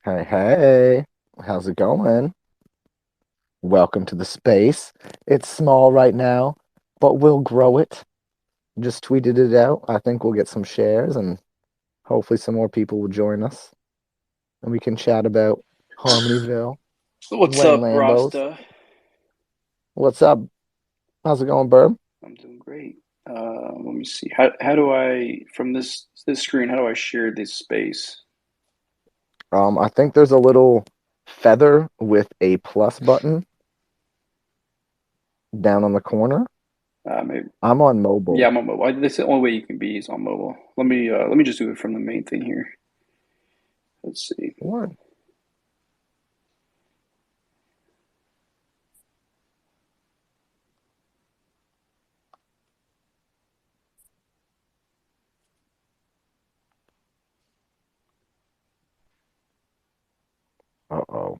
Hey, hey, how's it going? Welcome to the space. It's small right now, but we'll grow it. Just tweeted it out. I think we'll get some shares and hopefully some more people will join us and we can chat about Harmonyville, What's When up, Lambos. Rasta? What's up? How's it going, Burb? I'm doing great. Let me see. How do I from this screen? How do I share this space? I think there's a little feather with a plus button down on the corner. Maybe. I'm on Yeah, mobile. I'm on mobile. That's the only way you can be is on mobile. Let me just do it from the main thing here. Let's see. What? Uh-oh.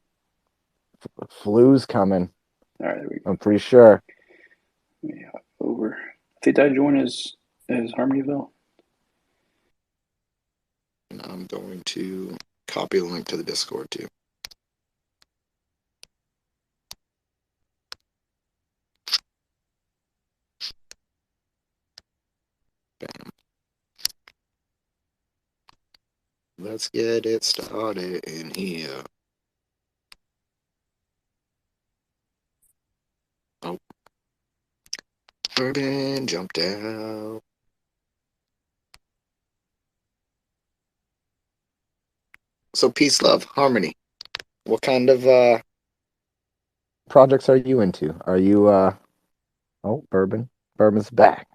Flu's coming. All right, there we go. I'm pretty sure. Let me hop over. Did I join as Harmonyville? I'm going to copy the link to the Discord too. Bam. Let's get it started in here. Oh, Urban jumped out. So peace, love, harmony. What kind of projects are you into? Are you oh, Bourbon. Bourbon's back.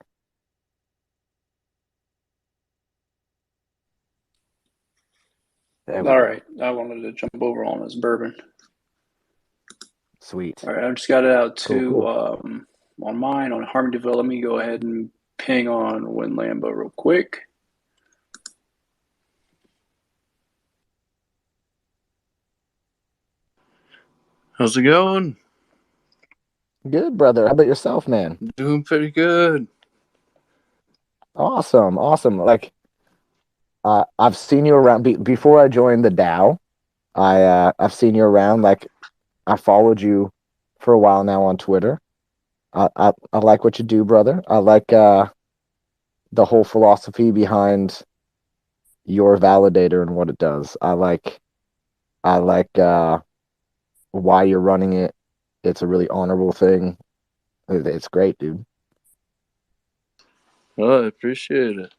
There we All go. right, I wanted to jump over on this bourbon. Sweet. All right, I just got it out Cool, to cool. on mine on Harmonyville. Let me go ahead and ping on Win Lambo real quick. How's it going? Good, brother. How about yourself, man? Doing pretty good. Awesome, awesome. Like I've seen you around before I joined the DAO. I've seen you around. Like I followed you for a while now on Twitter. I like what you do, brother. I like the whole philosophy behind your validator and what it does. I like why you're running it. It's a really honorable thing. It's great, dude. Well, I appreciate it.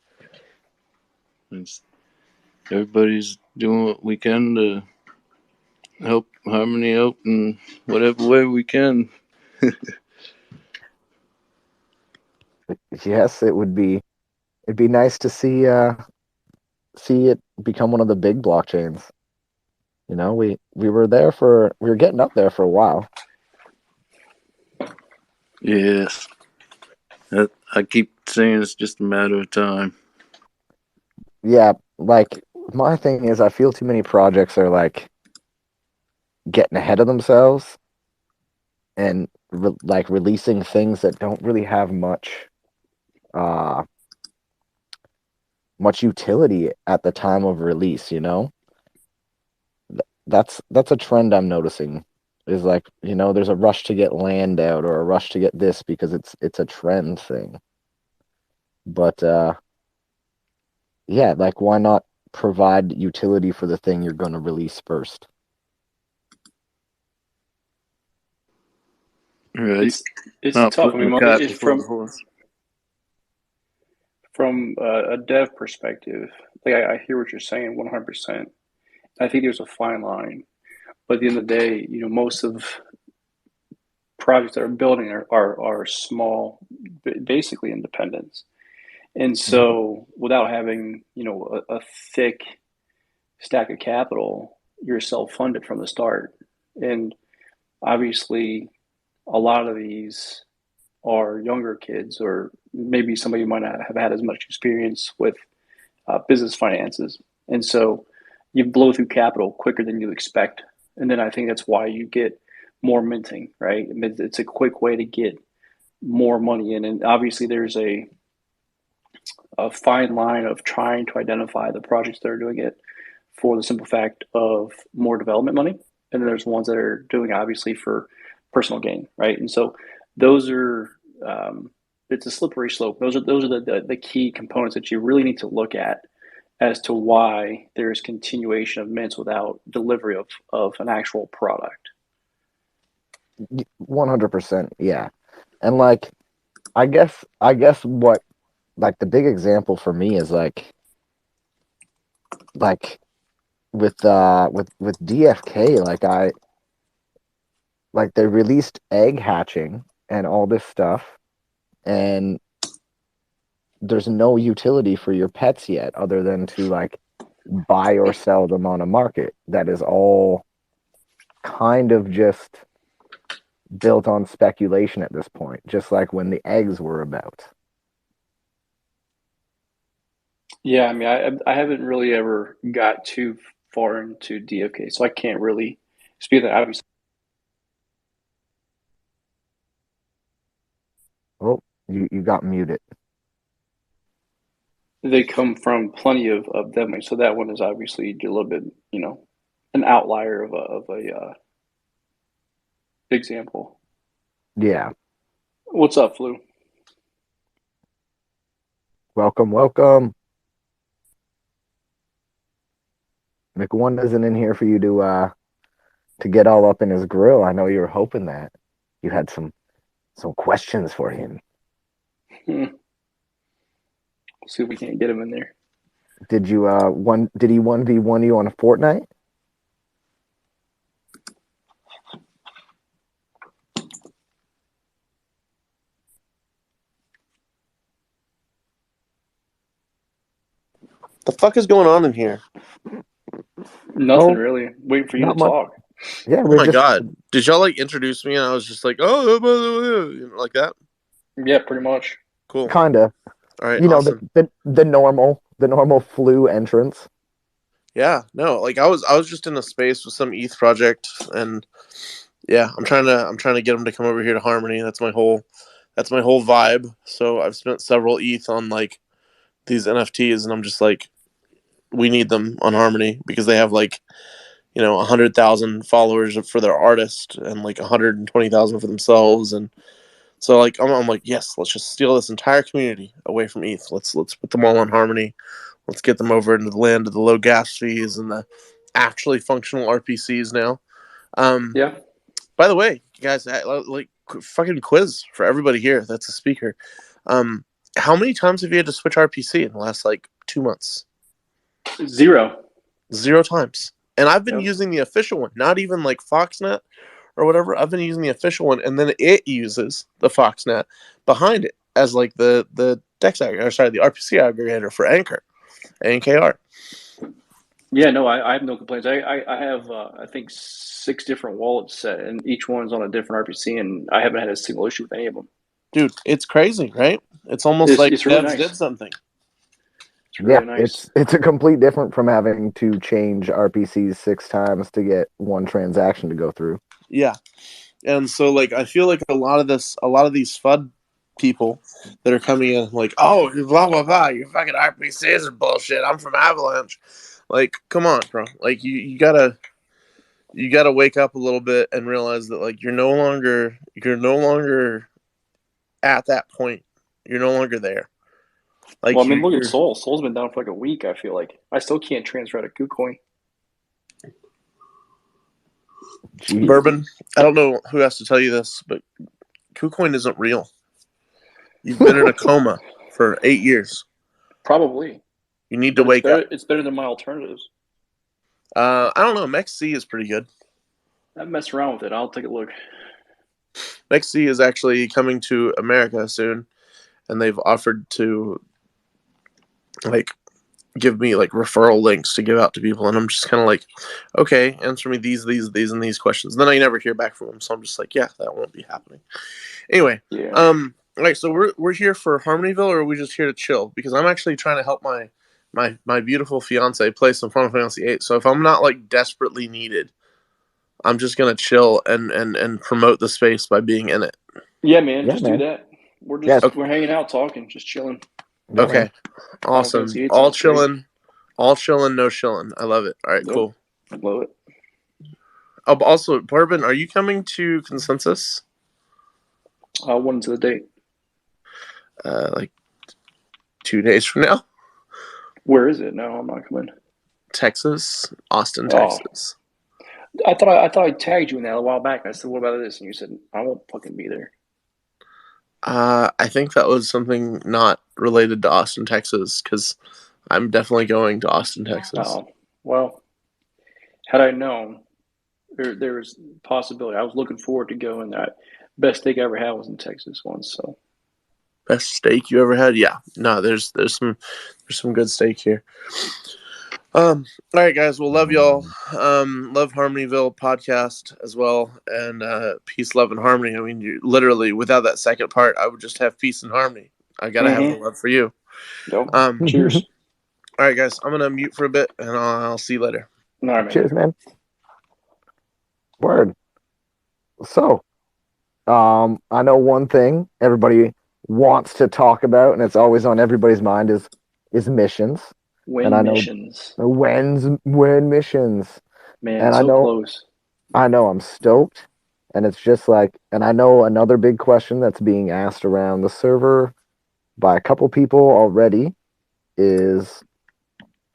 It's, everybody's doing what we can to help Harmony out in whatever way we can. Yes, it'd be nice to see it become one of the big blockchains. You know, we were getting up there for a while. Yes. I keep saying it's just a matter of time. Yeah, like my thing is I feel too many projects are like getting ahead of themselves and like releasing things that don't really have uh much utility at the time of release, you know? That's a trend I'm noticing. Is like, you know, there's a rush to get land out or a rush to get this because it's a trend thing. But yeah, like why not provide utility for the thing you're going to release first? Right. It's Not tough. I putting the mean, cart it's before the horse. from a dev perspective. Like I hear what you're saying 100%. I think there's a fine line, but at the end of the day, most of projects that are building are small, basically independents. And Mhm. so, without having a thick stack of capital, you're self-funded from the start. And obviously, a lot of these are younger kids, or maybe somebody who might not have had as much experience with business finances. And so you blow through capital quicker than you expect. And then I think that's why you get more minting, right? I mean, it's a quick way to get more money in. And obviously, there's a fine line of trying to identify the projects that are doing it for the simple fact of more development money, and then there's ones that are doing obviously for personal gain, right? And so those are it's a slippery slope. Those are the key components that you really need to look at as to why there's continuation of mints without delivery of an actual product. 100%, yeah. And like, I guess what, like, the big example for me is like with DFK, like they released egg hatching and all this stuff, and there's no utility for your pets yet other than to like buy or sell them on a market. That is all kind of just built on speculation at this point, just like when the eggs were about. Yeah, I mean, I haven't really ever got too far into DFK, so I can't really speak to that. Obviously, Oh, you got muted. they come from plenty of them, so that one is obviously a little bit, an outlier of a example. Yeah. What's up, Flu? Welcome. McOne isn't in here for you to get all up in his grill. I know you were hoping that you had some questions for him. See if we can't get him in there. Did you did he 1v1 you on a Fortnite? The fuck is going on in here? Nothing really. Waiting for you to talk. Yeah, oh my god. Did y'all like introduce me and I was just like, oh, like that? Yeah, pretty much. Cool. Kinda. All right. You awesome. know, the normal Flu entrance. Yeah, no, like I was just in a space with some ETH project, and yeah, I'm trying to get them to come over here to Harmony. That's my whole vibe. So I've spent several ETH on like these NFTs, and I'm just like, we need them on Harmony because they have like, 100,000 followers for their artist and like 120,000 for themselves, and so like I'm like, yes, let's just steal this entire community away from ETH. Let's put them all on Harmony. Let's get them over into the land of the low gas fees and the actually functional RPCs now. Yeah. By the way, guys, like fucking quiz for everybody here that's a speaker. How many times have you had to switch RPC in the last like 2 months? 0. 0 times. And I've been using the official one, not even like Foxnet or whatever. I've been using the official one, and then it uses the Foxnet behind it as like the DEX aggregator, sorry, the RPC aggregator for Anchor. ANKR. Yeah, no, I have no complaints. I have I think 6 different wallets set, and each one's on a different RPC, and I haven't had a single issue with any of them. Dude, it's crazy, right? It's almost like it's really devs nice. did something. It's really nice. It's a complete different from having to change RPCs 6 times to get one transaction to go through. Yeah, and so like I feel like a lot of these FUD people that are coming in like, oh, blah blah blah, your fucking RPCs are bullshit. I'm from Avalanche. Like, come on, bro. Like you gotta wake up a little bit and realize that like you're no longer at that point. You're no longer there. Like, well, I mean, look at Soul. Soul's been down for like a week. I feel like I still can't transfer out of KuCoin. Jeez. Bourbon, I don't know who has to tell you this, but KuCoin isn't real. You've been in a coma for 8 years. Probably. You need to wake up. It's better than my alternatives. I don't know. MEXC is pretty good. I mess around with it. I'll take a look. MEXC is actually coming to America soon, and they've offered to like give me like referral links to give out to people, and I'm just kind of like, okay, answer me these and these questions. And then I never hear back from them, so I'm just like, yeah, that won't be happening. Anyway, yeah. All right, so we're here for Harmonyville, or are we just here to chill? Because I'm actually trying to help my beautiful fiance play some Final Fantasy VIII. So if I'm not like desperately needed, I'm just gonna chill and promote the space by being in it. Yeah, man, just do that. We're hanging out, talking, just chilling. Okay, awesome. All chilling All chillin', no chillin'. I love it. All right, Yep. cool. Love it. Also, Bourbon, are you coming to Consensus? When's the date? Like 2 days from now. Where is it? No, I'm not coming. Texas, Austin, Oh, Texas. I thought I tagged you in that a while back. I said, "What about this?" And you said, "I won't fucking be there." I think that was something not related to Austin, Texas, because I'm definitely going to Austin, Texas. Oh, well, had I known, there was a possibility. I was looking forward to going. That best steak I ever had was in Texas once. So Best steak you ever had? Yeah. No, there's some good steak here. All right, guys. Well, love y'all. Love Harmonyville podcast as well, and peace, love, and harmony. I mean, you literally without that second part, I would just have peace and harmony. I gotta have the love for you. Yep. Um, Cheers. all right, guys. I'm gonna mute for a bit, and I'll see you later. All right, man. Cheers, man. Word. So, I know one thing everybody wants to talk about, and it's always on everybody's mind is missions. And I know missions. when missions. Man, And so close. I know I'm stoked. And it's just like, and I know another big question that's being asked around the server by a couple people already is,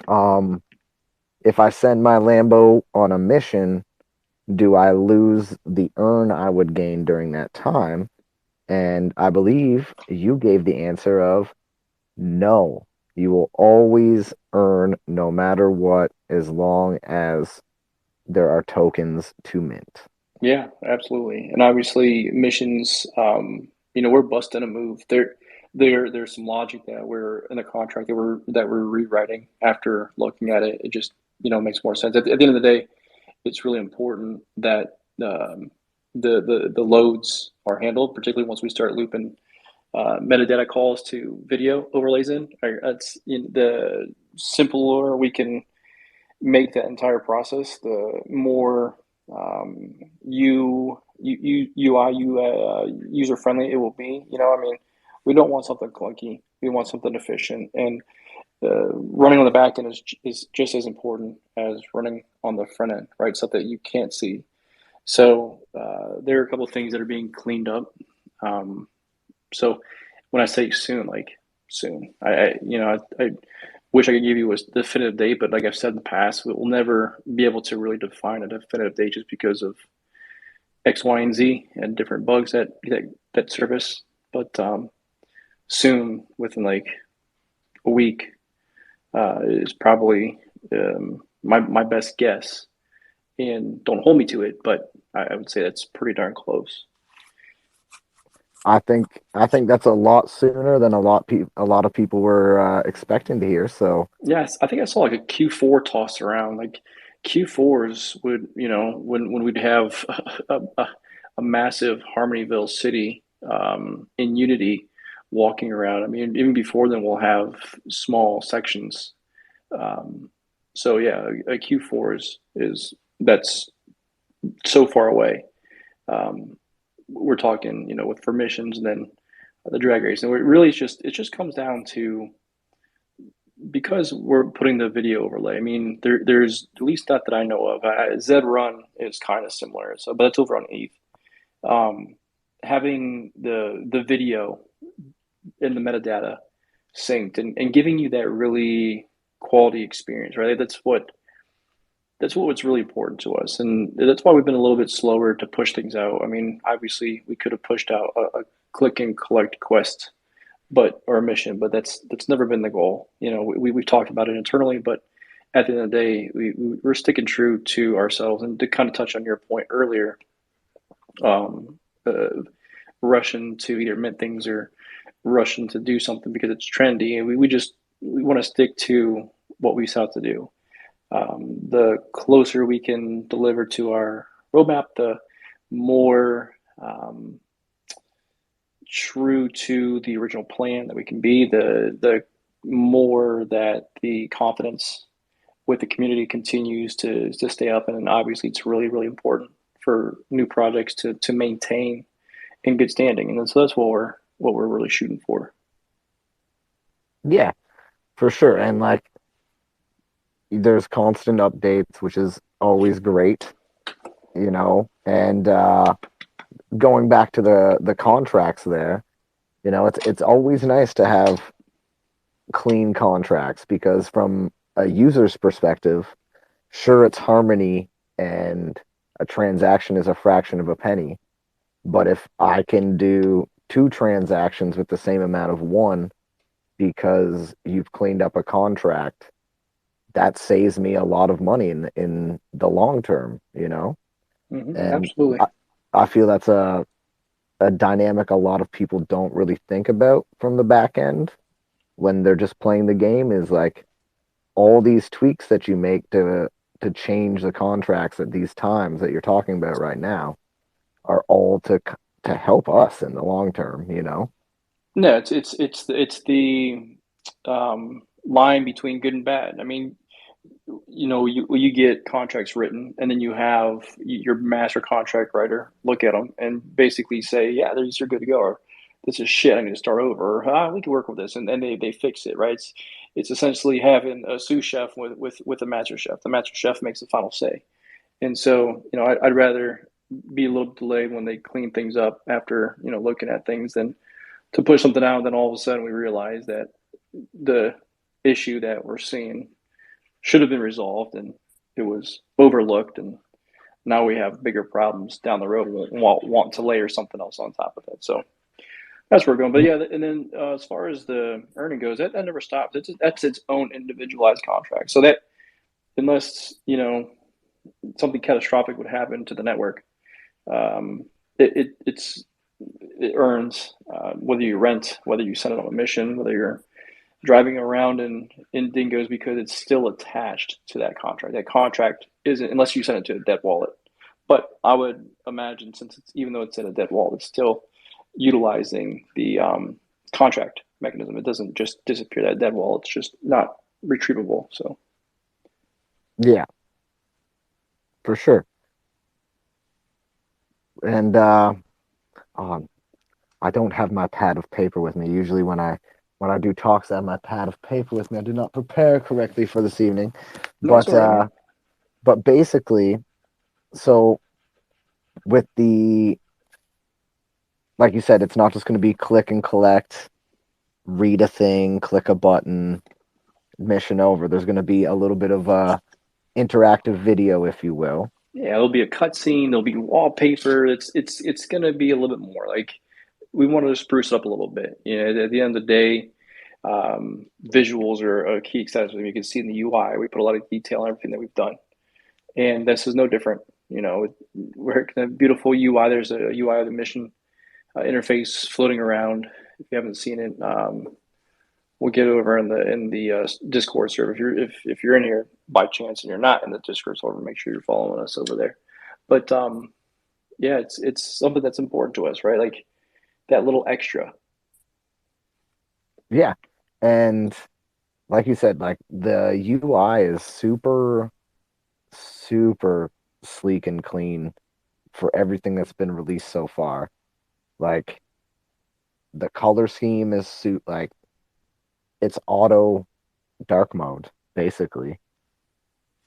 if I send my Lambo on a mission, do I lose the earn I would gain during that time? And I believe you gave the answer of no. You will always earn no matter what, as long as there are tokens to mint. Yeah, absolutely. And obviously missions, we're busting a move. There's some logic that we're in the contract that we're rewriting after looking at it. It just, makes more sense. At the end of the day, it's really important that the loads are handled, particularly once we start looping metadata calls to video overlays in. That's the simpler we can make that entire process, the more user friendly it will be. We don't want something clunky. We want something efficient, and running on the back end is just as important as running on the front end, right? Stuff that you can't see. So there are a couple of things that are being cleaned up. So when I say soon, like soon, I wish I could give you a definitive date, but like I've said in the past, we will never be able to really define a definitive date just because of X, Y, and Z and different bugs that surface. But soon, within like a week, is probably my best guess. And don't hold me to it, but I would say that's pretty darn close. I think that's a lot sooner than a lot of people were expecting to hear. So Yes, I think I saw like a Q4 tossed around. Like Q4s would, when we'd have a massive Harmonyville city in Unity walking around. I mean, even before then, we'll have small sections. So yeah, a Q4 is that's so far away. We're talking, with permissions and then the drag race, and it just comes down to, because we're putting the video overlay. I mean, there's at least not that I know of. Zed Run is kind of similar, but it's over on ETH. Having the video in the metadata synced and giving you that really quality experience, right? That's what's really important to us, and that's why we've been a little bit slower to push things out. I mean, obviously, we could have pushed out a click and collect quest, or a mission, but that's never been the goal. We've talked about it internally, but at the end of the day, we're sticking true to ourselves. And to kind of touch on your point earlier, rushing to either mint things or rushing to do something because it's trendy, and we want to stick to what we set out to do. The closer we can deliver to our roadmap, the more true to the original plan that we can be, the more that the confidence with the community continues to stay up. And obviously, it's really, really important for new projects to maintain in good standing. And so that's what we're really shooting for. yeah, for sure. And like, there's constant updates, which is always great, you know. And going back to the contracts there, you know, it's always nice to have clean contracts because from a user's perspective, sure, it's Harmony and a transaction is a fraction of a penny. But if I can do two transactions with the same amount of one because you've cleaned up a contract, that saves me a lot of money in the long term, you know? And Absolutely. I feel that's a dynamic a lot of people don't really think about from the back end when they're just playing the game is like all these tweaks that you make to change the contracts at these times that you're talking about right now are all to help us in the long term, you know? No, it's the line between good and bad. I mean, you get contracts written, and then you have your master contract writer look at them and basically say, yeah, these are good to go, or this is shit, I need to start over, or we can work with this, and then they fix it, right? It's essentially having a sous chef with a master chef. The master chef makes the final say, and so I'd rather be a little delayed when they clean things up after looking at things than to push something out, and then all of a sudden we realize that the issue that we're seeing should have been resolved and it was overlooked, and now we have bigger problems down the road. We want to layer something else on top of it. So that's where we're going. But yeah, and then as far as the earning goes, that never stops. That's its own individualized contract. So that unless something catastrophic would happen to the network, um, it earns whether you rent, whether you send it on a mission, whether you're driving around in dingoes, because it's still attached to that contract. That contract isn't, unless you send it to a dead wallet. But I would imagine, since even though it's in a dead wallet, it's still utilizing the contract mechanism. It doesn't just disappear that dead wallet. It's just not retrievable. So Yeah, for sure. And um, I don't have my pad of paper with me. Usually when I do talks, I have my pad of paper with me. I do not prepare correctly for this evening. no, it's But all right, man. basically, so with the like you said, it's not just going to be click and collect, read a thing, click a button, mission over. There's going to be a little bit of interactive video, if you will. Yeah, there'll be a cutscene. There'll be wallpaper. It's going to be a little bit more like we wanted to spruce up a little bit. At the end of the day, visuals are a key accessory. You can see in the UI, we put a lot of detail on everything that we've done, and this is no different. We're a beautiful UI. There's a UI of the mission interface floating around. If you haven't seen it, we'll get it over in the Discord server. If you're in here by chance and you're not in the Discord server, make sure you're following us over there. But yeah, it's something that's important to us, right? Like that little extra. Yeah. And like you said, like the UI is super, super sleek and clean for everything that's been released so far. Like the color scheme is like it's auto dark mode basically,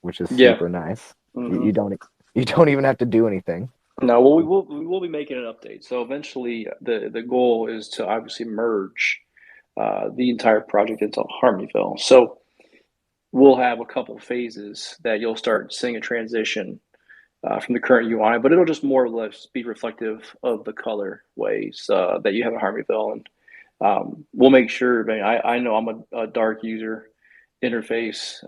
which is Yeah. super nice. You, Mm-hmm. you don't you don't even have to do anything. No, well, we will be making an update. So eventually, the goal is to obviously merge the entire project into Harmonyville. So we'll have a couple phases that you'll start seeing a transition from the current UI, but it'll just more or less be reflective of the color ways that you have in Harmonyville. And we'll make sure. I know I'm a dark user interface.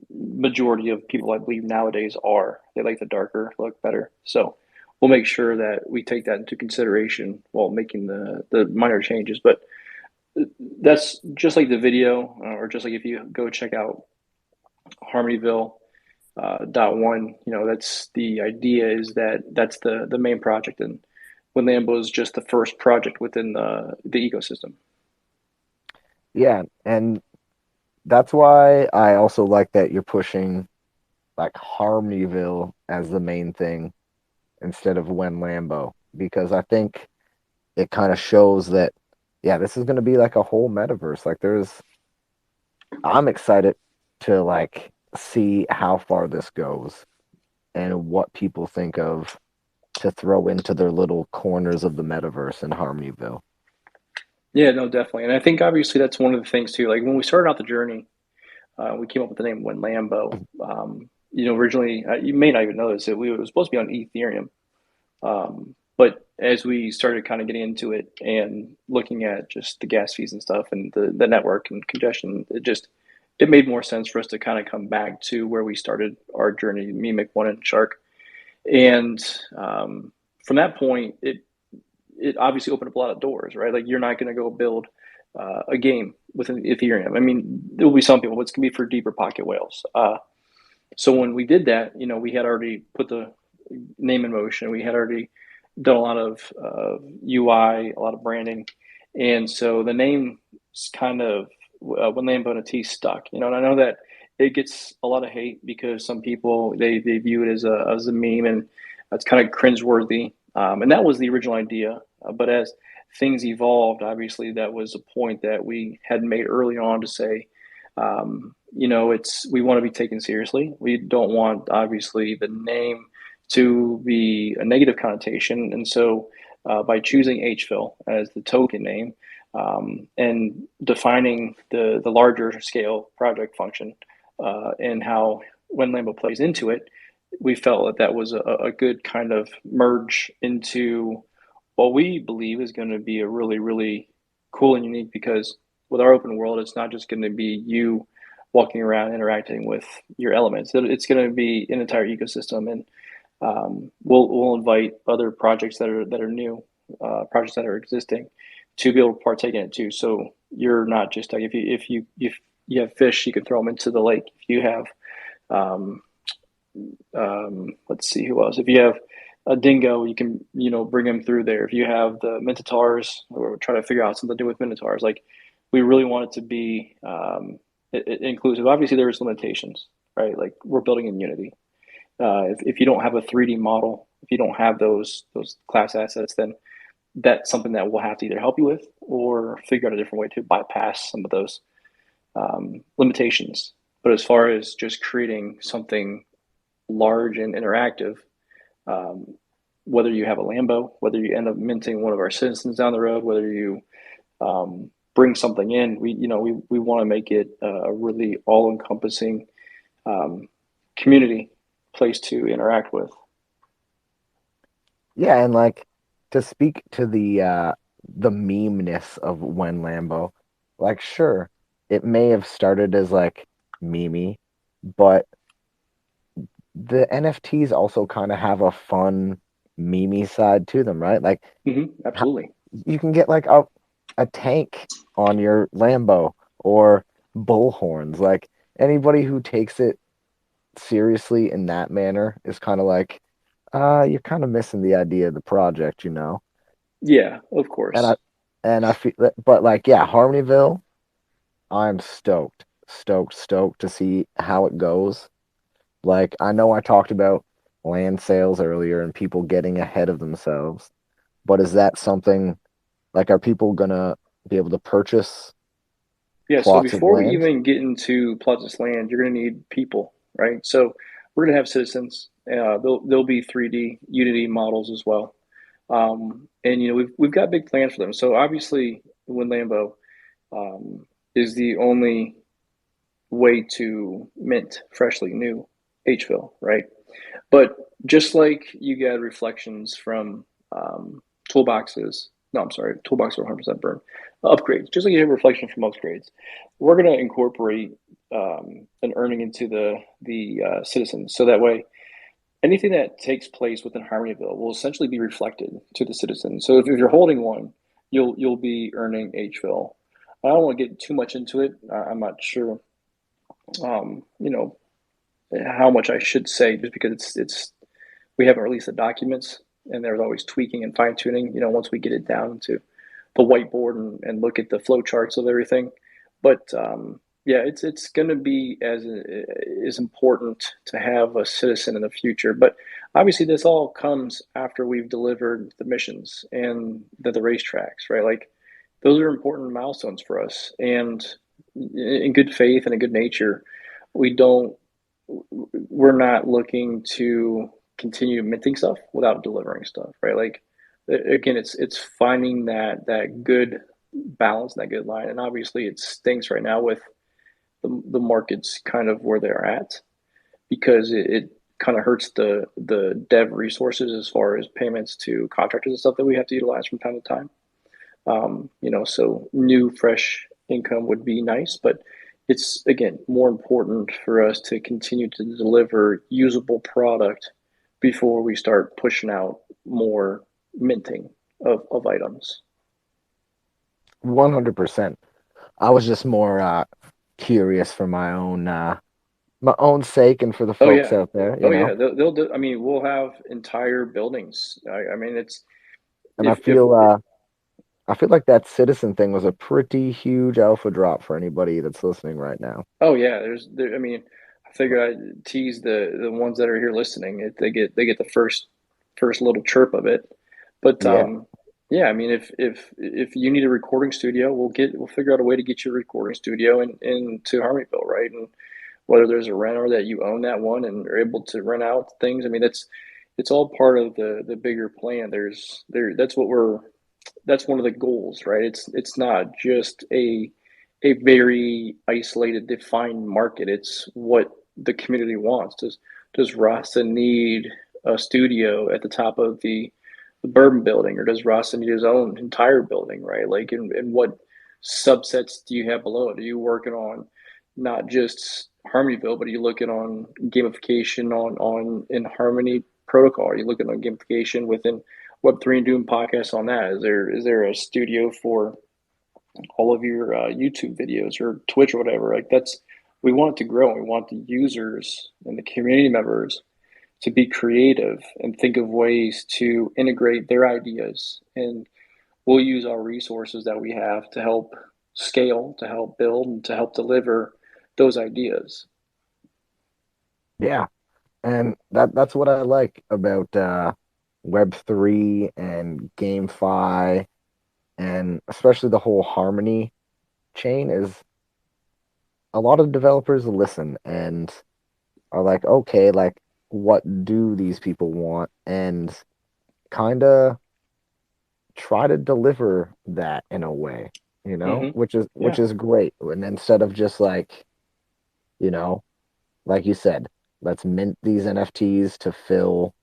Majority of people, I believe, nowadays are. They like the darker look better. So we'll make sure that we take that into consideration while making the minor changes. But that's just like the video, or just like if you go check out Harmonyville .one. That's the idea, is that that's the main project, and WinLambo is just the first project within the ecosystem. Yeah, and that's why I also like that you're pushing like Harmonyville as the main thing instead of When Lambo because I think it kind of shows that yeah, this is going to be like a whole metaverse. Like I'm excited to like see how far this goes and what people think of to throw into their little corners of the metaverse in Harmonyville. Yeah, no, definitely. And I think obviously that's one of the things too. Like when we started out the journey, we came up with the name When Lambo. Originally, you may not even know this, it was supposed to be on Ethereum. But as we started kind of getting into it and looking at just the gas fees and stuff and the network and congestion, it made more sense for us to kind of come back to where we started our journey, me, Mick, One, and Shark. And from that point, it obviously opened up a lot of doors, right? Like you're not going to go build a game within Ethereum. I mean, there will be some people, but it's going to be for deeper pocket whales. So when we did that, we had already put the name in motion. We had already done a lot of UI, a lot of branding, and so the name kind of When Lambo stuck. And I know that it gets a lot of hate because some people they view it as a meme, and it's kind of cringeworthy. And that was the original idea, but as things evolved, obviously that was a point that we had made early on to say, it's we want to be taken seriously. We don't want obviously the name to be a negative connotation, and so by choosing HFIL as the token name and defining the larger scale project function and how When Lambo plays into it, we felt that was a good kind of merge into what we believe is going to be a really, really cool and unique, because with our open world, it's not just going to be you walking around interacting with your elements. It's going to be an entire ecosystem, and we'll invite other projects that are new, projects that are existing, to be able to partake in it too. So you're not just like if you have fish, you can throw them into the lake. If you have um, let's see who else. If you have a dingo, you can bring them through there. If you have the minotaurs, or try to figure out something to do with minotaurs, like we really want it to be inclusive. Obviously, there's limitations, right? Like we're building in Unity. If you don't have a 3D model, if you don't have those class assets, then that's something that we'll have to either help you with or figure out a different way to bypass some of those limitations. But as far as just creating something large and interactive, um, whether you have a Lambo, whether you end up minting one of our citizens down the road, whether you bring something in, we want to make it a really all encompassing um, community place to interact with. Yeah, and like to speak to the meme-ness of When Lambo, like sure, it may have started as like meme, but the NFTs also kind of have a fun meme side to them, right? Like how, Absolutely. you can get like a tank on your Lambo or bull horns. Like anybody who takes it seriously in that manner is kind of like, you're kind of missing the idea of the project, you know? Yeah, of And I course. and I feel that, but like, yeah, Harmonyville, I'm stoked to see how it goes. Like, I know I talked about land sales earlier and people getting ahead of themselves, but is that something like, are people gonna be able to purchase Yeah, so plots of before we land? even get into plots of land, you're going to need people, right? So we're going to have citizens. There'll be 3D Unity models as well, and we've got big plans for them. So obviously, When Lambo is the only way to mint freshly new HFIL, right? But just like you get reflections from toolboxes, no, I'm sorry, toolboxes are 100% burn. Upgrades, just like you have reflection from upgrades, we're going to incorporate an earning into the citizens, so that way anything that takes place within Harmonyville will essentially be reflected to the citizens. So if you're holding one, you'll be earning HFIL. I don't want to get too much into it. I'm not sure, um, you know, how much I should say, just because it's we haven't released the documents, and there's always tweaking and fine tuning. Once we get it down to the whiteboard and look at the flow charts of everything. But yeah, it's going to be as important to have a citizen in the future. But obviously, this all comes after we've delivered the missions and the racetracks, right? Like those are important milestones for us, and in good faith and in good nature, we don't we're not looking to continue minting stuff without delivering stuff, right? Like again, it's finding that good balance, that good line, and obviously it stinks right now with the markets kind of where they're at because it kind of hurts the dev resources as far as payments to contractors and stuff that we have to utilize from time to time. So new, fresh income would be nice, but it's again more important for us to continue to deliver usable product before we start pushing out more minting of items. 100%. I was just more curious for my own sake and for the Oh folks yeah, out there, oh yeah. They'll do, I mean, we'll have entire buildings. I mean, it's And I if I feel like that citizen thing was a pretty huge alpha drop for anybody that's listening right now. oh yeah, I mean, I figure I'd tease the ones that are here listening. They get the first little chirp of it, but Yeah. yeah, I mean, if you need a recording studio, we'll figure out a way to get you a recording studio into Harmonyville, right? And whether there's a renter that you own that one and are able to rent out things, I mean, it's all part of the bigger plan. That's one of the goals, right? It's not just a very isolated, defined market. It's what the community wants. Does Rasta need a studio at the top of the Bourbon Building, or does Rasta need his own entire building, right? Like, and what subsets do you have below it? Are you working on not just Harmonyville, but are you looking on gamification on in Harmony protocol? Are you looking on gamification within Web3 and doing podcasts on that? Is there a studio for all of your YouTube videos or Twitch or whatever? Like we want it to grow. We want the users and the community members to be creative and think of ways to integrate their ideas. And we'll use our resources that we have to help scale, to help build, and to help deliver those ideas. Yeah. And that's what I like about Web3 and GameFi and especially the whole Harmony chain is a lot of developers listen and are like, okay, like what do these people want? And kind of try to deliver that in a way, Mm-hmm. which Yeah. is great. And instead of just like, you know, like you said, let's mint these NFTs to fill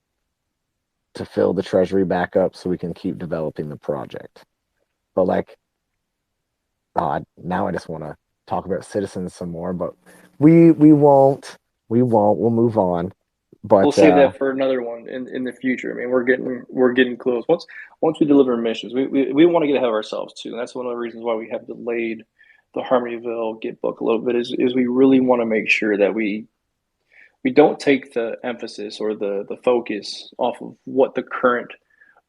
the treasury back up so we can keep developing the project. But like, now I just want to talk about citizens some more, but we won't. We won't. We'll move on. We'll But save that for another one in the future. I mean, we're getting close. Once we deliver missions, we want to get ahead of ourselves too. And that's one of the reasons why we have delayed the Harmonyville Get book a little bit is we really want to make sure that we don't take the emphasis or the focus off of what the current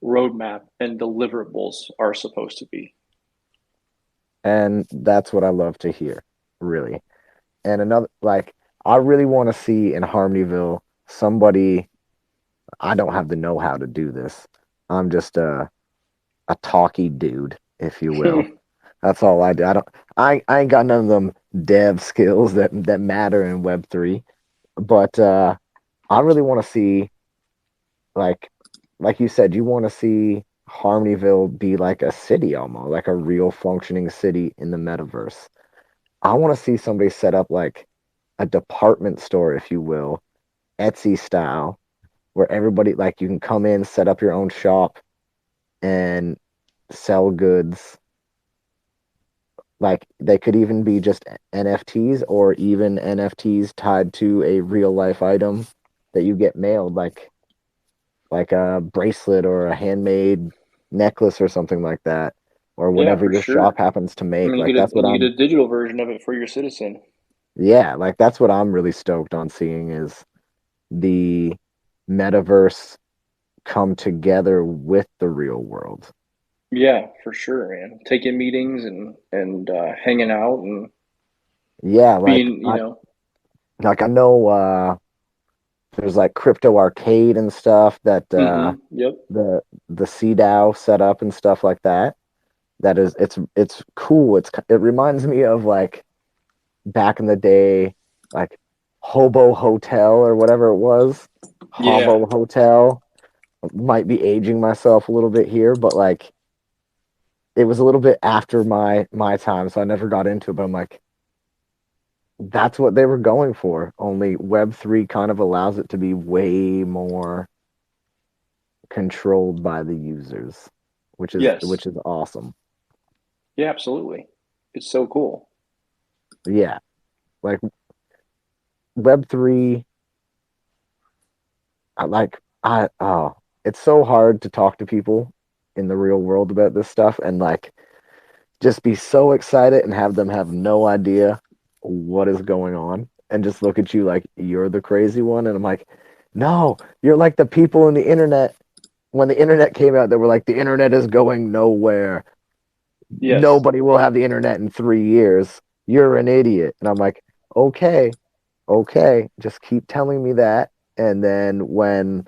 roadmap and deliverables are supposed to be. and that's what I love to hear, really. And another like I really want to see in Harmonyville somebody. I don't have the know-how to do this. I'm just a talky dude, if you will. That's all I do. I ain't got none of them dev skills that matter in Web3. But I really want to see like like you said, you want to see Harmonyville be like a city almost, like a real functioning city in the metaverse. I want to see somebody set up like a department store, if you will, Etsy style, where everybody like you can come in, set up your own shop and sell goods. Like they could even be just NFTs or even NFTs tied to a real life item that you get mailed, like a bracelet or a handmade necklace or something like that, or Yeah, whatever for your shop sure. happens to I make. mean, Like that's what you get I'm a digital version of it for your citizen. yeah, like that's what I'm really stoked on seeing is the metaverse come together with the real world. Yeah, for sure, man. Taking meetings and hanging out and Yeah, being, I know there's like crypto arcade and stuff that yep. the CDAO set up and stuff like that. That is it's cool. It reminds me of like back in the day, like Hobo Hotel or whatever it was. Yeah. Hobo Hotel. Might be aging myself a little bit here, but like it was a little bit after my time, so I never got into it. But I'm like, that's what they were going for. Only Web3 kind of allows it to be way more controlled by the users, Yes. which is awesome. Yeah, absolutely. It's so cool. Yeah, like Web3, I like I oh, it's so hard to talk to people in the real world about this stuff and like just be so excited and have them have no idea what is going on and just look at you like you're the crazy one. And I'm like, no, you're like the people in the internet when the internet came out, they were like, the internet is going nowhere. Yes. Nobody will have the internet in 3 years. You're an idiot. And I'm like, okay, okay, just keep telling me that. And then when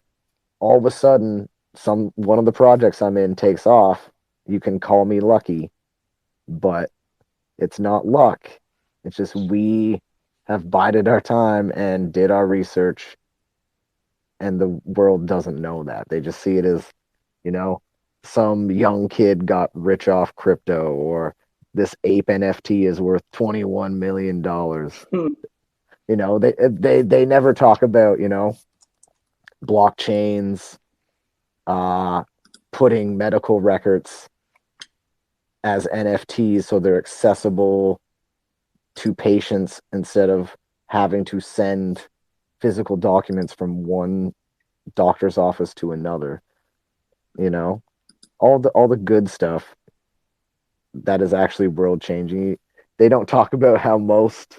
all of a sudden some one of the projects I'm in takes off, you can call me lucky, but it's not luck. It's just we have bided our time and did our research, and the world doesn't know that. They just see it as, you know, some young kid got rich off crypto, or this ape NFT is worth $21 million. Hmm. They never talk about, blockchains, uh, putting medical records as NFTs so they're accessible to patients instead of having to send physical documents from one doctor's office to another, you know, all the good stuff that is actually world changing. They don't talk about how most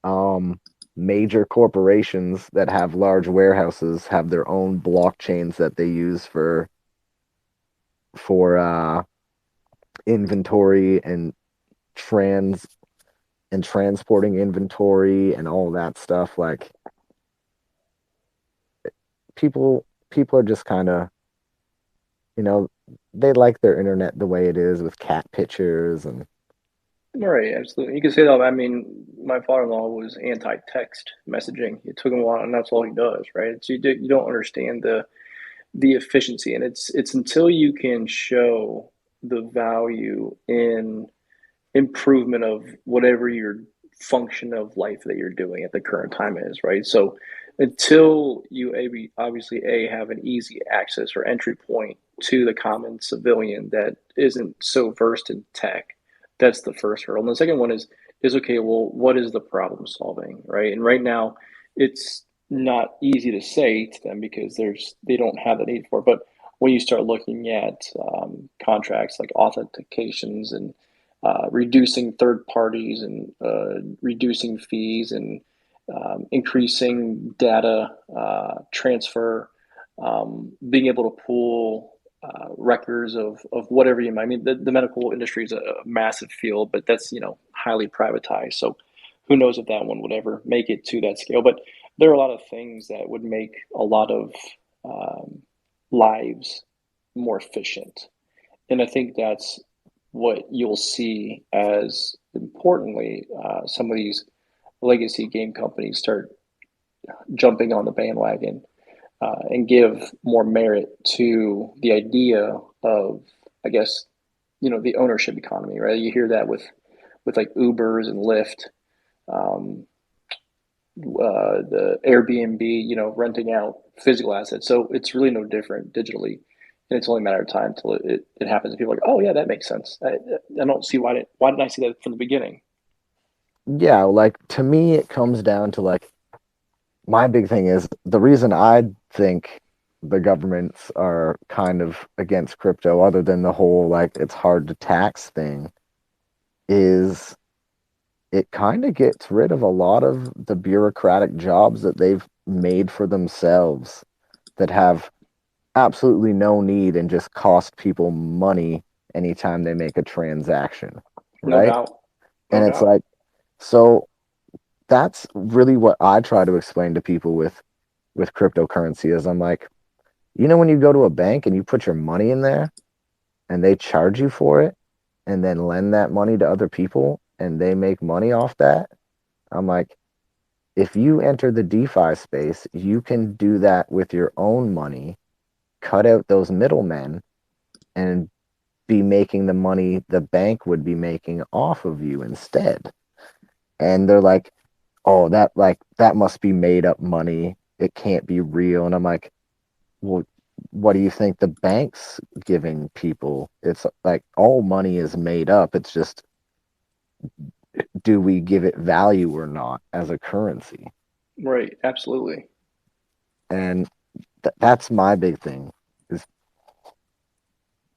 um, major corporations that have large warehouses have their own blockchains that they use for inventory and trans transporting inventory and all that stuff. Like people are just kind of, you know, they like their internet the way it is with cat pictures and Right, absolutely. You can say that. I mean, my father-in-law was anti-text messaging. It took him a while, and that's all he does, right? So you don't understand the efficiency, and it's until you can show the value in improvement of whatever your function of life that you're doing at the current time is, right? So until you obviously have an easy access or entry point to the common civilian that isn't so versed in tech, that's the first hurdle. And the second one is okay, well, what is the problem solving, right? And right now it's not easy to say to them because they don't have the need for it. But when you start looking at contracts like authentications and reducing third parties and reducing fees and increasing data transfer, being able to pool records of whatever you might. I mean, the medical industry is a massive field, but that's highly privatized. So who knows if that one would ever make it to that scale? But there are a lot of things that would make a lot of um, lives more efficient, and I think that's what you'll see as importantly some of these legacy game companies start jumping on the bandwagon and give more merit to the idea of, I guess, the ownership economy, right? You hear that with like Ubers and Lyft, um, the Airbnb, renting out physical assets. So it's really no different digitally. And it's only a matter of time till it happens. And people are like, oh, yeah, that makes sense. I don't see why didn't I see that from the beginning? yeah, like to me it comes down to like my big thing is the reason I think the governments are kind of against crypto, other than the whole like it's hard to tax thing, is it kind of gets rid of a lot of the bureaucratic jobs that they've made for themselves that have absolutely no need and just cost people money anytime they make a transaction, No right? doubt. No And it's doubt. like, so that's really what I try to explain to people with cryptocurrency is I'm like, when you go to a bank and you put your money in there and they charge you for it and then lend that money to other people and they make money off that, I'm like, if you enter the DeFi space, you can do that with your own money, cut out those middlemen, and be making the money the bank would be making off of you instead. And they're like, oh, that must be made up money. It can't be real. And I'm like, well, what do you think the bank's giving people? It's like all money is made up. It's just, do we give it value or not as a currency? Right. Absolutely. And that's my big thing. Is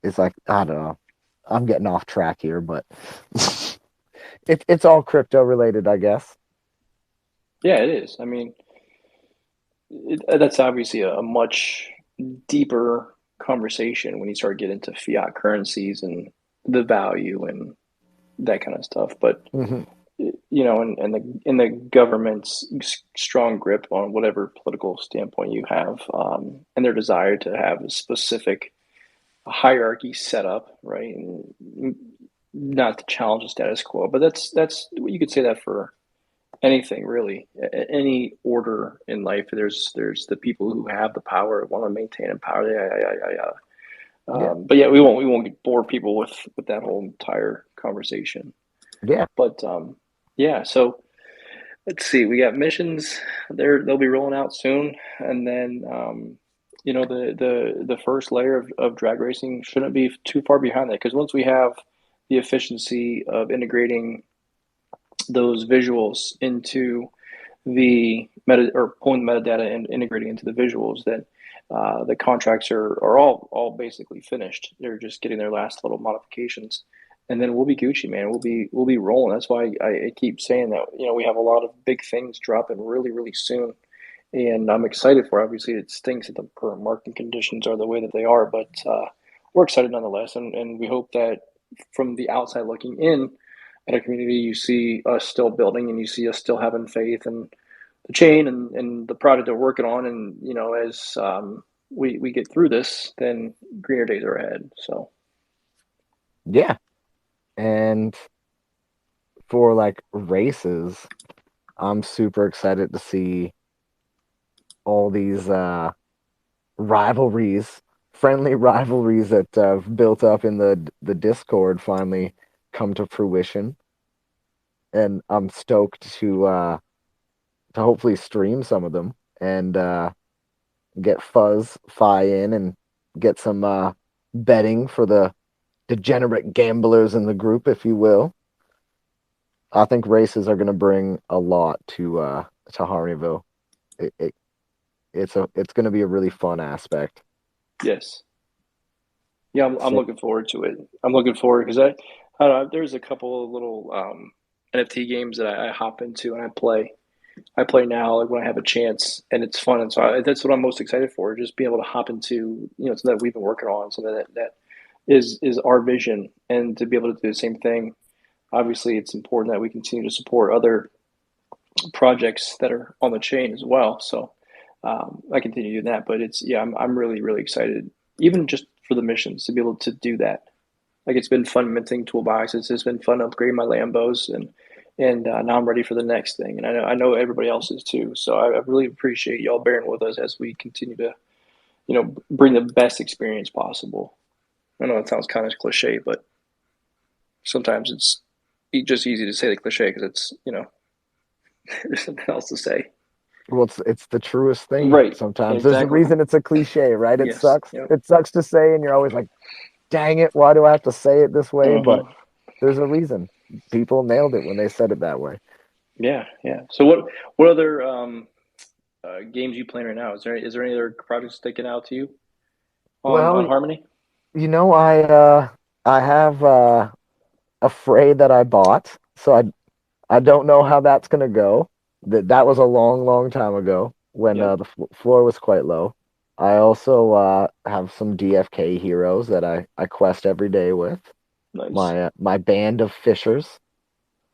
it's like, I don't know. I'm getting off track here, but it's all crypto related, I guess. Yeah, it is. I mean, that's obviously a much deeper conversation when you start getting into fiat currencies and the value and that kind of stuff. But Hmm. and the government's strong grip on whatever political standpoint you have, and their desire to have a specific hierarchy set up, right, and not to challenge the status quo. But that's you could say that for anything really, any order in life. There's the people who have the power, want to maintain and power. Yeah, But yeah, we won't bore people with that whole entire conversation. yeah, But yeah, so let's see. We got missions. They'll be rolling out soon, and then the first layer of drag racing shouldn't be too far behind that, because once we have the efficiency of integrating those visuals into the meta, or pulling the metadata and integrating into the visuals, then the contracts are all basically finished. They're just getting their last little modifications, and then we'll be Gucci, man. We'll be rolling. That's why I keep saying that. We have a lot of big things dropping really soon, and I'm excited for it. Obviously, it stinks that the current market conditions are the way that they are, but we're excited nonetheless, and we hope that from the outside looking in at a community, you see us still building, and you see us still having faith and the chain and the product they're working on. And as we get through this, then greener days are ahead. So yeah. And for like races, I'm super excited to see all these rivalries, friendly rivalries that built up in the Discord finally come to fruition. And I'm stoked to hopefully stream some of them and get Fi in and get some betting for the degenerate gamblers in the group, if you will. I think races are going to bring a lot to Harmonyville. It, it it's going to be a really fun aspect. yes, yeah, I'm So, looking forward to it. I'm looking forward because I don't know. There's a couple of little NFT games that I hop into and I play. I play now, like when I have a chance, and it's fun. And so that's what I'm most excited for. Just being able to hop into something that we've been working on, something that is our vision, and to be able to do the same thing. Obviously, it's important that we continue to support other projects that are on the chain as well. So I continue doing that, but I'm really excited, even just for the missions, to be able to do that. Like, it's been fun minting toolboxes. It's been fun upgrading my Lambos, and now I'm ready for the next thing. And I know everybody else is too. So I really appreciate y'all bearing with us as we continue to bring the best experience possible. I know it sounds kind of cliche, but sometimes it's just easy to say the cliche because it's there's something else to say. well, it's the truest thing. Right. Sometimes there's a Exactly. reason it's a cliche, right? It Yes. sucks. Yep. It sucks to say, and you're always like, "Dang it, why do I have to say it this way?" But Uh-huh. there's a reason. People nailed it when they said it that way. Yeah. Yeah. So what other games you playing right now? Is there any other projects sticking out to you on Well, Harmony? I have a fray that I bought, so I don't know how that's gonna go. That was a long time ago when Yep. the floor was quite low. I also have some DFK heroes that I quest every day with Nice. my band of fishers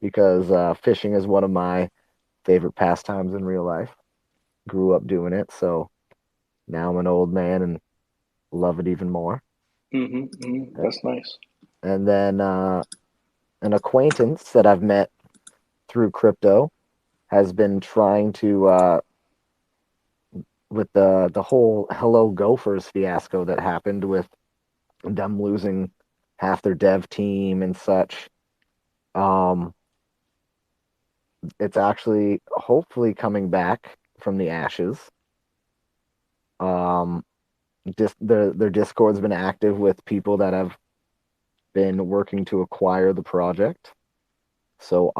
because fishing is one of my favorite pastimes in real life. Grew up doing it, so now I'm an old man and love it even more. That's nice. And then an acquaintance that I've met through crypto. has been trying to with the whole Hello Gophers fiasco that happened with them losing half their dev team and such. It's actually hopefully coming back from the ashes. Their Discord's been active with people that have been working to acquire the project. So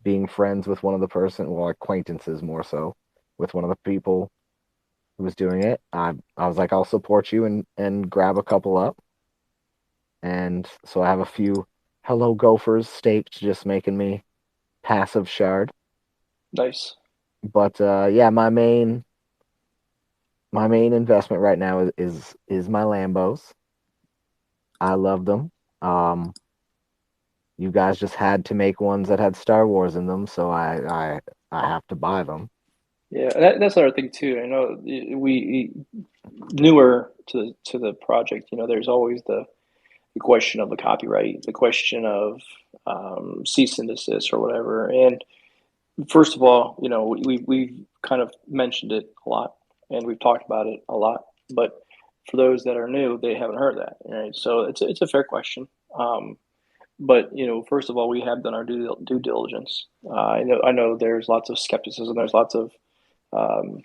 being friends with one of the acquaintances more so, with one of the people who was doing it, I was like, I'll support you and grab a couple up. And so I have a few Hello Gophers staked, just making me passive shard. Nice. But yeah, my main investment right now is my Lambos. I love them. You guys just had to make ones that had Star Wars in them, so I have to buy them. Yeah, that's another thing too. I know we newer to the project. There's always the question of the copyright, the question of cease and desist or whatever. And first of all, we've kind of mentioned it a lot, and we've talked about it a lot. But for those that are new, they haven't heard that, right? So it's a fair question. But first of all, we have done our due diligence. I know there's lots of skepticism. There's lots of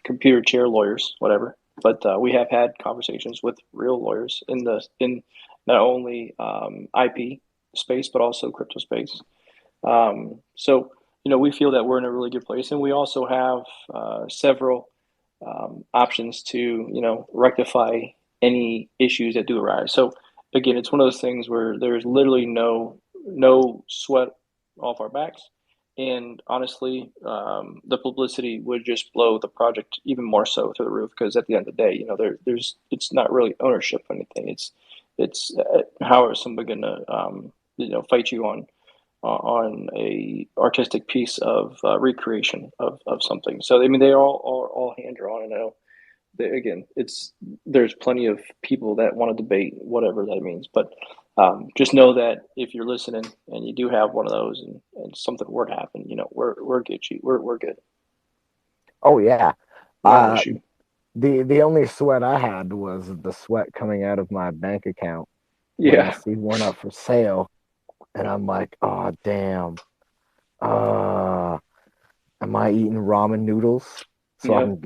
computer chair lawyers, whatever. But we have had conversations with real lawyers in not only IP space but also crypto space. So we feel that we're in a really good place, and we also have several options to rectify any issues that do arise. So again, it's one of those things where there's literally no sweat off our backs. And honestly, the publicity would just blow the project even more so through the roof, because at the end of the day, there's it's not really ownership of anything. It's how is somebody going to fight you on a artistic piece of recreation of something. So I mean, they are all hand drawn. And I know again, there's plenty of people that want to debate whatever that means, but just know that if you're listening and you do have one of those, and something were to happen, we're good. We're good. Oh yeah. Not an Uh, issue. the only sweat I had was the sweat coming out of my bank account when I Yeah. see one up for sale, and I'm like, oh damn. Uh, am I eating ramen noodles so I Yep.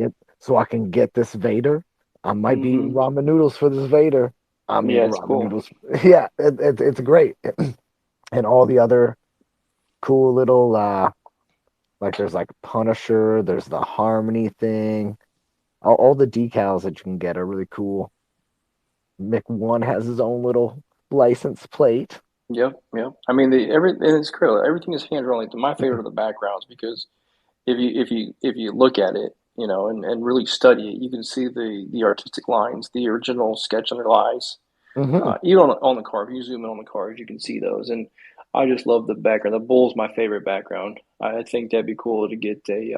can get this Vader? I might be eating Hmm. ramen noodles for this Vader. I'm Yeah, eating it's ramen cool. noodles. Yeah, it's great. And all the other cool little like there's like Punisher, there's the Harmony thing. All the decals that you can get are really cool. Mick One has his own little license plate. Yep. I mean, and it's critical. Everything is hand drawn. Like, my favorite are the backgrounds, because if you look at it, and really study it, you can see the artistic lines, the original sketch underlies. Hmm. Even on the card, if you zoom in on the cards, you can see those. And I just love the background. The bull's my favorite background. I think that'd be cool to get a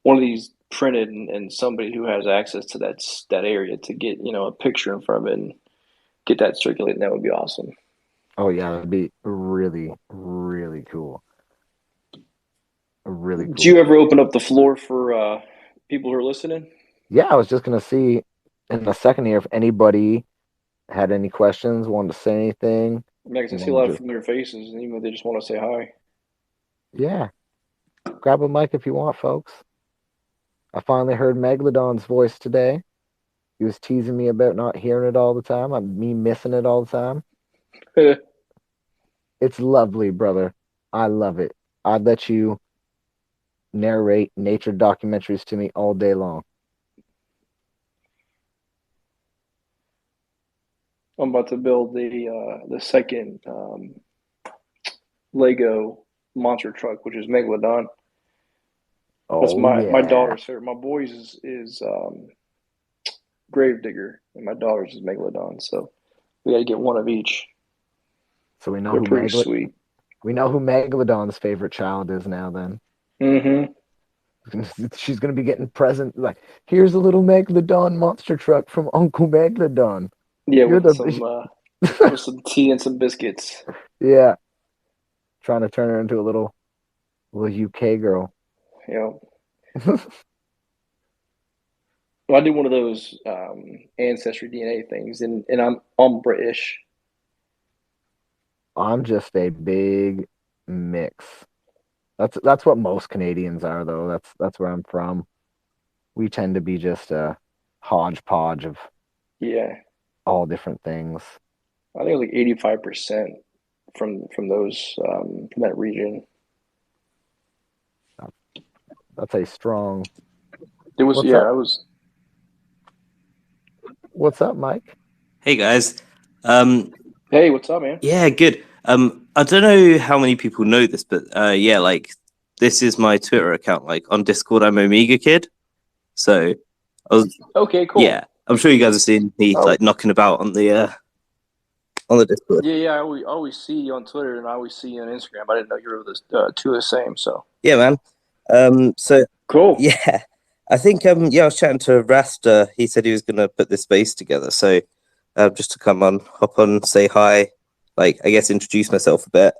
one of these printed, and somebody who has access to that area to get a picture in front of it and get that circulating. That would be awesome. Oh yeah, that'd be really, really cool. Really Do you cool. ever open up the floor for people who are listening? Yeah, I was just gonna see in a second here if anybody had any questions, wanted to say anything, Yeah, 'cause I see a wanted lot to of just familiar faces, and even if they just want to say hi. yeah, grab a mic if you want, folks. I finally heard Megalodon's voice today. He was teasing me about not hearing it all the time. Me missing it all the time. It's lovely, brother. I love it. I'd let you narrate nature documentaries to me all day long. I'm about to build the second Lego monster truck, which is Megalodon. That's Oh my yeah. daughter's favorite. My boys is Gravedigger, and my daughter's is Megalodon. So we got to get one of each. So They're pretty sweet. we know who Megalodon's favorite child is now then. Hmm. She's gonna be getting present like here's a little Megalodon monster truck from Uncle Megalodon. Yeah, You're with the some tea and some biscuits. yeah, trying to turn her into a little Well, UK girl. You know, well, I did one of those ancestry DNA things, and I'm British. I'm just a big mix. That's what most Canadians are, though. That's where I'm from. We tend to be just a hodgepodge of Yeah, all different things. I think it was like 85% from those from that region. That's a strong. It was What's yeah, up? I was. What's up, Mike? Hey guys. Um, Hey, what's up, man? yeah, good. I don't know how many people know this, but yeah, like this is my Twitter account. Like on Discord, I'm Omega Kid. So I was, Okay, yeah, cool. I'm sure you guys have seen me Oh, like knocking about on the Discord. yeah. I always see you on Twitter, and I always see you on Instagram. I didn't know you were two of the same. So Yeah, man. So cool. yeah, I think yeah, I was chatting to Rasta. He said he was gonna put this space together. So just to hop on, say hi, like I guess introduce myself a bit.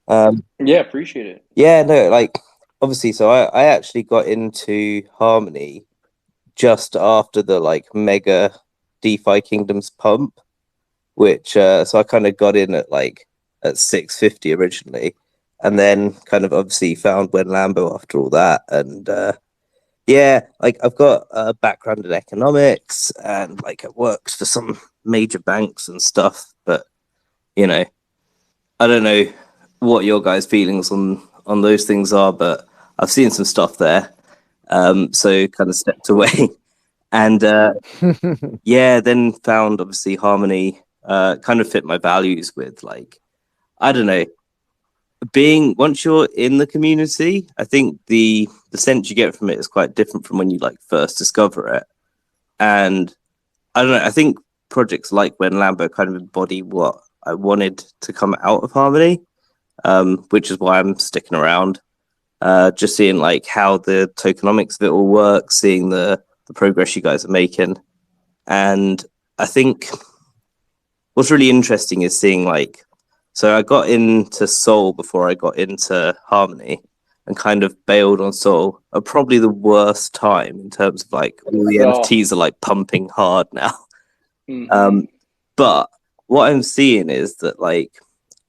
Um, Yeah, appreciate it. Yeah, no, like obviously, so I actually got into Harmony just after the like mega DeFi Kingdoms pump, which so I kind of got in at 650 originally, and then kind of obviously found When Lambo after all that, and yeah, like I've got a background in economics and like it works for some major banks and stuff, but you know, I don't know what your guys' feelings on those things are, but I've seen some stuff there. So kind of stepped away, and yeah, then found obviously Harmony kind of fit my values with like I don't know being once you're in the community. I think the sense you get from it is quite different from when you like first discover it, and I don't know. I think projects like When Lambo kind of embody what I wanted to come out of Harmony, which is why I'm sticking around. Just seeing like how the tokenomics of it all works, seeing the progress you guys are making, and I think what's really interesting is seeing like, so I got into Soul before I got into Harmony, and kind of bailed on Soul at probably the worst time in terms of like all the Oh, NFTs are like pumping hard now. mm-hmm. Um, but what I'm seeing is that like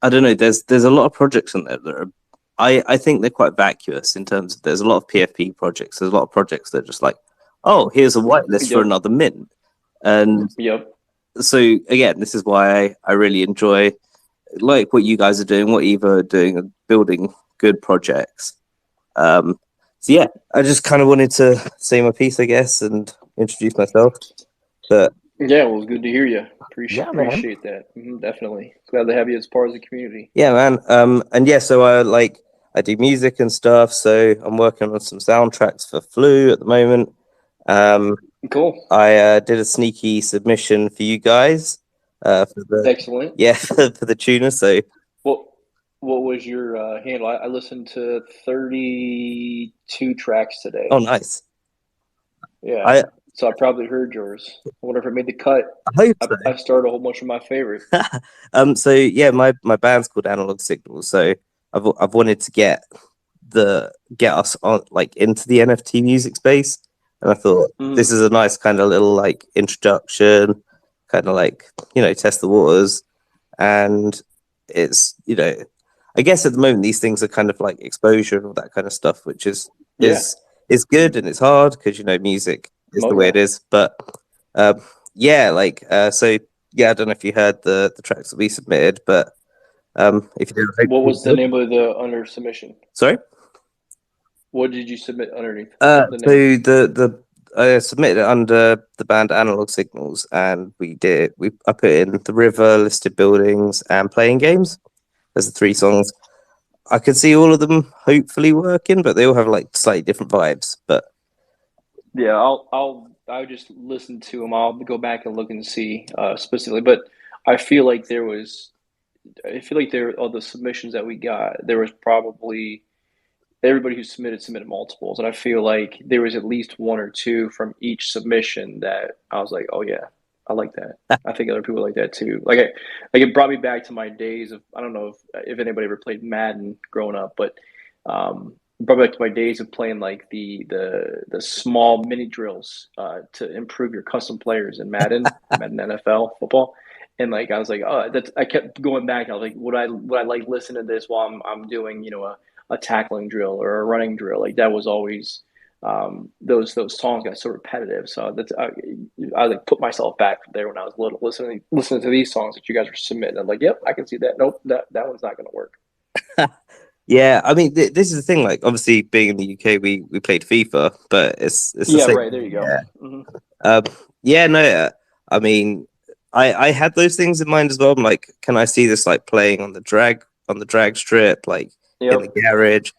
I don't know, there's a lot of projects in there that are I think they're quite vacuous in terms of there's a lot of PFP projects. There's a lot of projects that are just like, oh, here's a whitelist for Yep, another mint. And yep. so again, this is why I really enjoy like what you guys are doing, what Eva are doing, and building good projects. So yeah, I just kind of wanted to say my piece, I guess, and introduce myself. But Yeah, well, it's good to hear you. Yeah, man. Appreciate that. Definitely glad to have you as part of the community. yeah, man. And yeah, so I do music and stuff. So I'm working on some soundtracks for Flu at the moment. Um, Cool, I did a sneaky submission for you guys for the excellent. yeah for the tuner. So What what was your handle? I listened to 32 tracks oh, today. nice. Yeah, I so I probably heard yours. I wonder if it made the cut. I hope I started a whole bunch of my favorites. so. So yeah, my band's called Analog Signals. So I've wanted to get us on like into the NFT music space, and I thought this Mm, is a nice kind of little like introduction, kind of like test the waters, and it's I guess at the moment these things are kind of like exposure and all that kind of stuff, which yeah. is good and it's hard because music is Oh the way it yeah. is, but um, yeah, like so yeah, I don't know if you heard the tracks that we submitted, but if you did, What was the hopefully, name of the under submission? sorry. What did you submit underneath the So name? the I submitted it under the band Analog Signals, and I put in the river, listed buildings, and playing games. There's the three songs. I could see all of them hopefully working, but they all have like slightly different vibes. But Yeah, I'll just listen to them. I'll go back and look and see specifically. But I feel like I feel like there all the submissions that we got, there was probably everybody who submitted multiples, and I feel like there was at least one or two from each submission that I was like, oh yeah, I like that. I think other people like that too. Like it brought me back to my days of I don't know if anybody ever played Madden growing up, but brought back to my days of playing like the small mini drills to improve your custom players in Madden NFL football. And like I was like, oh, that's I kept going back. I was like, would I like listen to this while I'm doing a tackling drill or a running drill? Like that was always those songs got so repetitive. So that's I like put myself back there when I was little, listening to these songs that you guys were submitting. I'm like, yep, I can see that. Nope, that one's not going to work. Yeah, I mean, this is the thing. Like, obviously, being in the UK, we played FIFA, but it's the Yeah, same. right. There you go. Yeah, Mm-hmm. yeah. No, I mean, I had those things in mind as well. I'm like, can I see this like playing on the drag strip, like in the Yep. garage?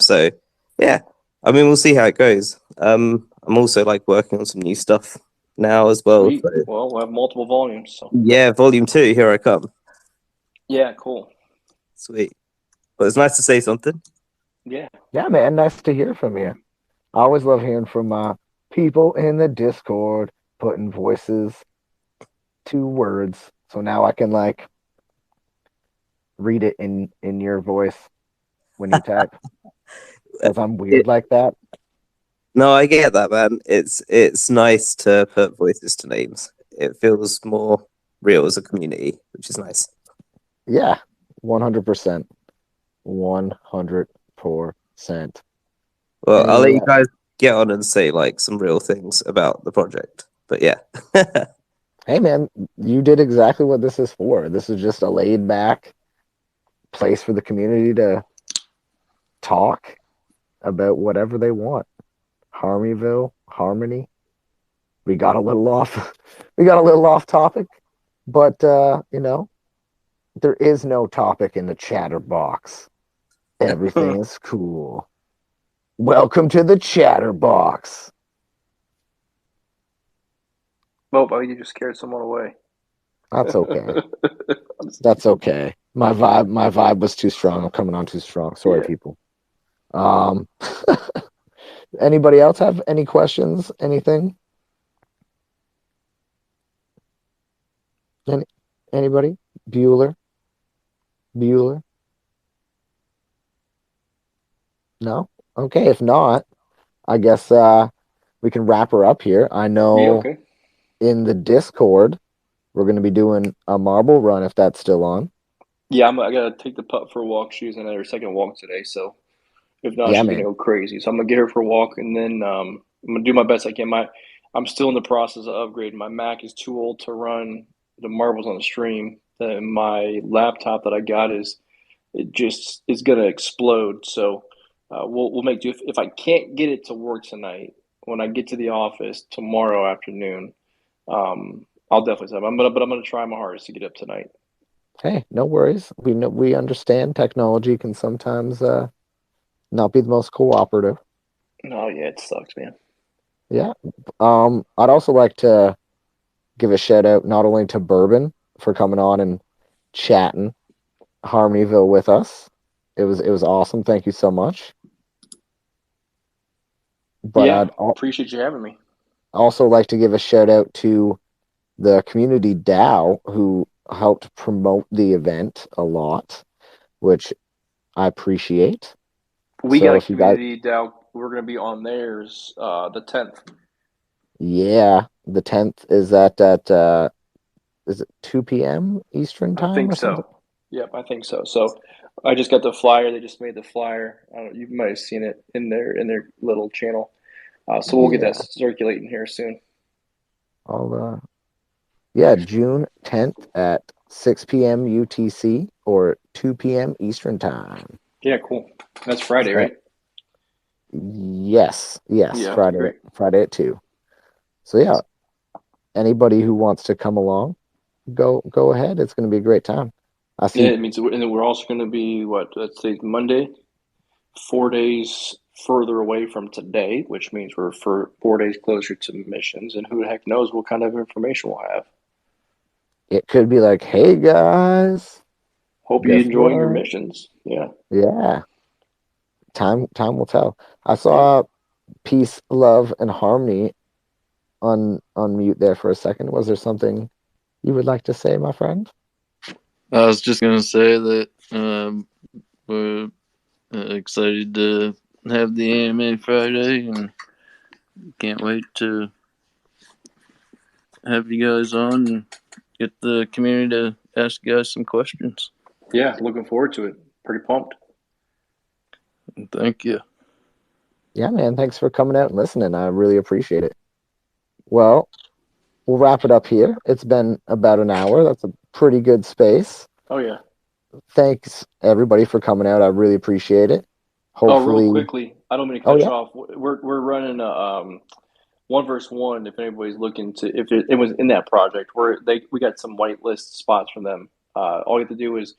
So yeah, I mean, we'll see how it goes. I'm also like working on some new stuff now as well. Sweet. So, Well, we'll have multiple volumes. So yeah, volume 2, here I come. yeah, cool. Sweet. But it's nice to say something. Yeah. Yeah, man, nice to hear from you. I always love hearing from people in the Discord putting voices to words. So now I can like read it in your voice when you type because I'm weird It, like that. no, I get that, man. It's nice to put voices to names. It feels more real as a community, which is nice. Yeah, 100%. 100%. Well, I'll let Any you guys get on and say like some real things about the project. But yeah. Hey man, you did exactly what this is for. This is just a laid back place for the community to talk about whatever they want. Harmonyville, Harmony. We got a little off we got a little off topic, but there is no topic in the chatter box. Everything is cool. Welcome to the chatter box. Oh, you just scared someone away. That's okay. That's okay. My vibe was too strong. I'm coming on too strong. Sorry, Yeah. people. Um Anybody else have any questions? Anything? Any, anybody? Bueller? Bueller? No? Okay, if not, I guess we can wrap her up here. I Yeah. know Okay. in the Discord we're going to be doing a marble run if that's still on. Yeah, I gotta take the pup for a walk. She's in her second walk today, so if not, Yeah, she's gonna man. go crazy. So I'm gonna get her for a walk, and then I'm gonna do my best I can. I'm still in the process of upgrading. My Mac is too old to run the marbles on the stream. My laptop that I got it just is gonna explode. So we'll make do. If I can't get it to work tonight, when I get to the office tomorrow afternoon, I'll definitely say. But I'm gonna try my hardest to get up tonight. Hey, no worries. We understand technology can sometimes not be the most cooperative. Oh yeah, it sucks, man. Yeah. I'd also like to give a shout out not only to Bourbon for coming on and chatting Harmonyville with us. It was awesome. Thank you so much. But Yeah, I'd appreciate you having me. also like to give a shout out to the community DAO who helped promote the event a lot, which I appreciate. We got So a if you guys, community DAO. We're gonna be on theirs the 10th. yeah, the 10th is at is it 2 p.m. Eastern I time think or something? so. Yep, I think so. So I just got the flyer. They just made the flyer. I don't, you might have seen it in their little channel. So we'll get that Yeah, circulating here soon. I'll yeah, June 10th at 6 p.m. UTC or 2 p.m. Eastern time. Yeah, cool. That's Friday, right? Yes, Yeah, great. Friday at 2. So yeah, anybody who wants to come along, go ahead. It's going to be a great time. I Yeah, see. it means, and then we're also going to be let's say Monday, 4 days further away from today, which means we're for 4 days closer to missions. And who the heck knows what kind of information we'll have. It could be like, hey guys, Hope you guess enjoy your what? missions. Yeah. Yeah, time will tell. I Yep. saw peace, love, and harmony on mute there for a second. Was there something you would like to say, my friend? I was just gonna say that we're Excited to have the AMA Friday, and can't wait to have you guys on and get the community to ask you guys some questions. Yeah, looking forward to it. Pretty pumped. Thank you. Yeah, man. Thanks for coming out and listening. I really appreciate it. Well, we'll wrap it up here. It's been about an hour. That's a pretty good space. Oh yeah. Thanks everybody for coming out. I really appreciate it. Oh, real Hopefully, quickly, I don't mean to oh cut yeah, you off. We're running a 1v1. If anybody's looking to, if it was in that project, we got some whitelist spots from them. All you have to do is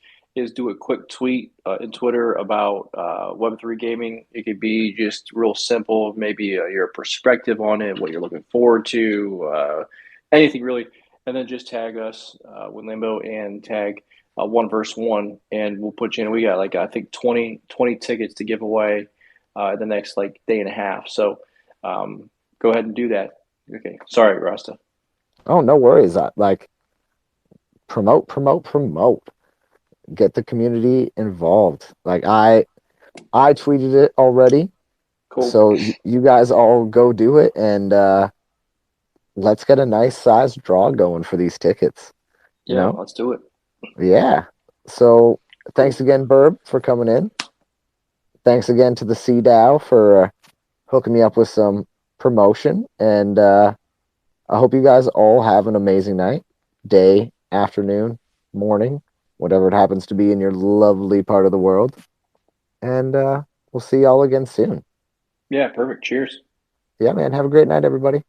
do a quick tweet in Twitter about Web3 gaming. It could be just real simple, maybe your perspective on it, what you're looking forward to, anything really, and then just tag us with Lambo and tag 1v1, and we'll put you in. We got like I think 20 tickets to give away the next like day and a half. So go ahead and do that. Okay, sorry, Rasta. oh no worries. Like promote, promote, promote. Get the community involved. Like I tweeted it already, Cool. so you guys all go do it, and let's get a nice sized draw going for these tickets. You Yeah, know, let's do it. yeah. So thanks again, Burb, for coming in. Thanks again to the CDAO for hooking me up with some promotion, and I hope you guys all have an amazing night, day, afternoon, morning, whatever it happens to be in your lovely part of the world. And we'll see y'all again soon. Yeah, perfect. Cheers. Yeah, man. Have a great night, everybody.